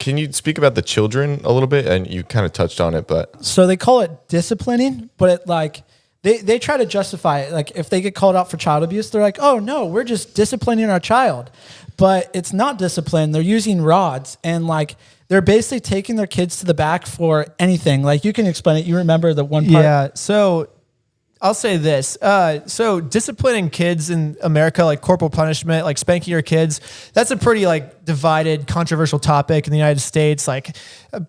can you speak about the children a little bit? And you kind of touched on it, but so they call it disciplining, but it like they try to justify it. Like if they get called out for child abuse, they're like, oh no, we're just disciplining our child. But it's not discipline. They're using rods and like they're basically taking their kids to the back for anything. Like you can explain it. You remember the one part? Yeah. So I'll say this. So disciplining kids in America, like corporal punishment, like spanking your kids, that's a pretty like divided, controversial topic in the United States. Like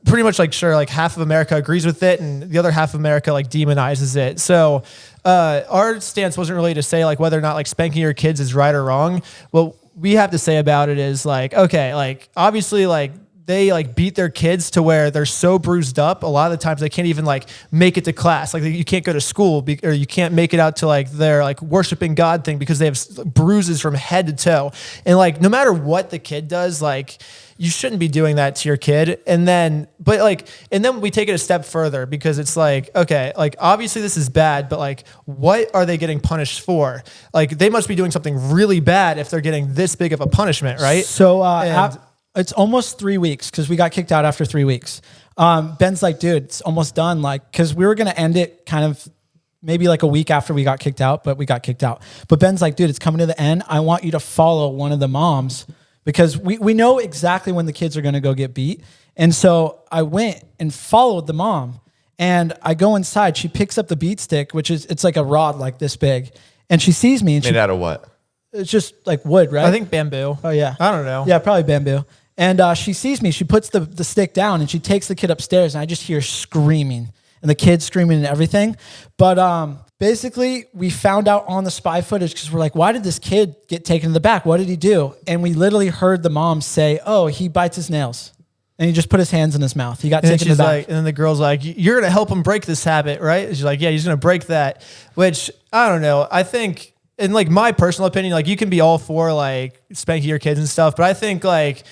pretty much like, sure, like half of America agrees with it and the other half of America like demonizes it. So our stance wasn't really to say like whether or not like spanking your kids is right or wrong. What we have to say about it is like, okay, like obviously like they like beat their kids to where they're so bruised up. A lot of the times they can't even like make it to class. Like you can't go to school or you can't make it out to like their like worshiping God thing because they have bruises from head to toe. And like, no matter what the kid does, like you shouldn't be doing that to your kid. And then we take it a step further because it's like, okay, like obviously this is bad, but like, what are they getting punished for? Like they must be doing something really bad if they're getting this big of a punishment, right? So, it's almost 3 weeks because we got kicked out after 3 weeks. Ben's like, dude, it's almost done. Like, because we were going to end it kind of maybe like a week after we got kicked out, but we got kicked out. But Ben's like, dude, it's coming to the end. I want you to follow one of the moms because we know exactly when the kids are going to go get beat. And so I went and followed the mom and I go inside. She picks up the beat stick, it's like a rod like this big. And she sees me. And made out of what? It's just like wood, right? I think bamboo. Oh, yeah. I don't know. Yeah, probably bamboo. And she sees me. She puts the stick down and she takes the kid upstairs. And I just hear screaming and the kid screaming and everything. But basically, we found out on the spy footage because we're like, why did this kid get taken to the back? What did he do? And we literally heard the mom say, oh, he bites his nails. And he just put his hands in his mouth. He got taken to the back. Like, and then the girl's like, you're going to help him break this habit, right? She's like, yeah, he's going to break that. Which, I don't know. I think, in like my personal opinion, like you can be all for like spanking your kids and stuff, but I think like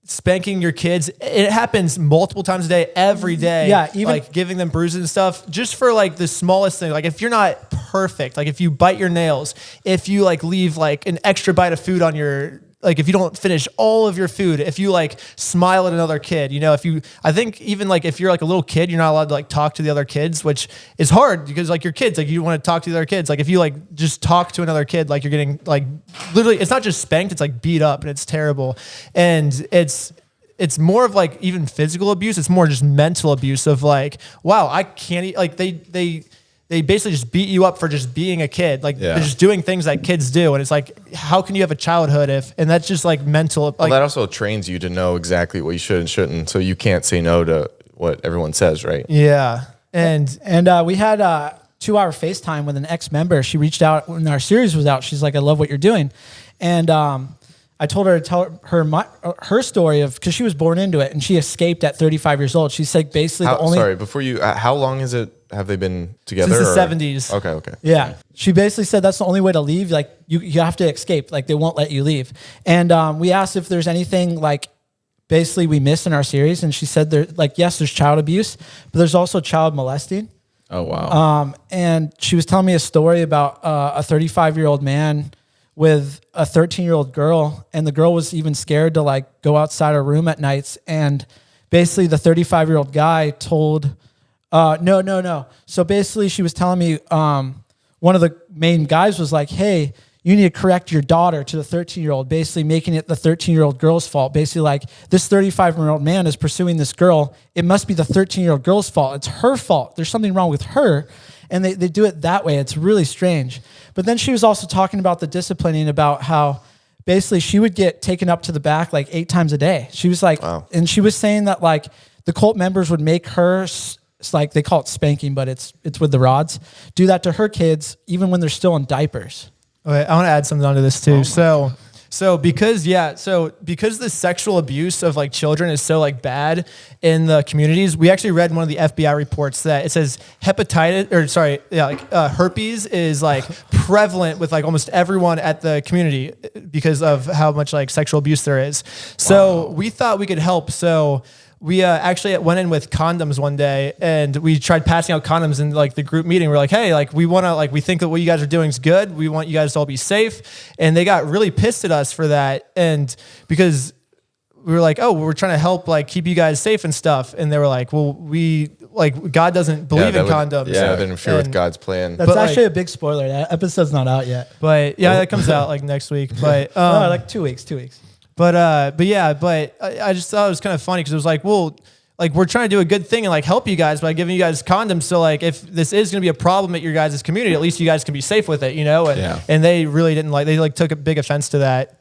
spanking your kids, it happens multiple times a day, every day. Yeah, even like giving them bruises and stuff, just for like the smallest thing. Like if you're not perfect, like if you bite your nails, if you like leave like an extra bite of food on your, like if you don't finish all of your food, if you like smile at another kid, you know, I think even like if you're like a little kid, you're not allowed to like talk to the other kids, which is hard because like your kids, like you want to talk to the other kids. Like if you like just talk to another kid, like you're getting like literally, it's not just spanked, it's like beat up and it's terrible. And it's more of like even physical abuse. It's more just mental abuse of like, wow, I can't eat. Like they basically just beat you up for just being a kid. Like they're just doing things that kids do. And it's like, how can you have a childhood and that's just like mental. Like, well, that also trains you to know exactly what you should and shouldn't. So you can't say no to what everyone says, right? Yeah. And we had a 2-hour FaceTime with an ex-member. She reached out when our series was out. She's like, I love what you're doing. And I told her to tell her story of, because she was born into it and she escaped at 35 years old. She said basically how long have they been together? Since the 70s. Okay. Yeah. She basically said that's the only way to leave. Like you have to escape. Like they won't let you leave. And we asked if there's anything like basically we missed in our series. And she said yes, there's child abuse, but there's also child molesting. Oh, wow. And she was telling me a story about a 35-year-old man with a 13-year-old girl, and the girl was even scared to like go outside her room at nights. And basically the 35-year-old guy told, no. So basically she was telling me, one of the main guys was like, hey, you need to correct your daughter to the 13-year-old, basically making it the 13-year-old girl's fault. Basically like this 35-year-old man is pursuing this girl. It must be the 13-year-old girl's fault. It's her fault. There's something wrong with her. And they do it that way. It's really strange. But then she was also talking about the disciplining, about how basically she would get taken up to the back like 8 times a day. She was like, wow. And she was saying that like the cult members would make her, it's like they call it spanking, but it's with the rods, do that to her kids even when they're still in diapers. Okay, I want to add something onto this too. So because the sexual abuse of like children is so like bad in the communities, we actually read in one of the FBI reports that it says herpes is like prevalent with like almost everyone at the community because of how much like sexual abuse there is. So we thought we could help. So we actually went in with condoms one day and we tried passing out condoms in like the group meeting. We're like, hey, like we want to, like, we think that what you guys are doing is good. We want you guys to all be safe. And they got really pissed at us for that. And because we were like, oh, we're trying to help like keep you guys safe and stuff. And they were like, well, we like God doesn't believe in condoms. Yeah, that interfere with God's plan. That's actually a big spoiler. That episode's not out yet. But yeah, that comes out like next week. But like 2 weeks. But I just thought it was kind of funny because it was like, well, like we're trying to do a good thing and like help you guys by giving you guys condoms. So like if this is going to be a problem at your guys' community, at least you guys can be safe with it, you know? And, and they really didn't like, they like took a big offense to that.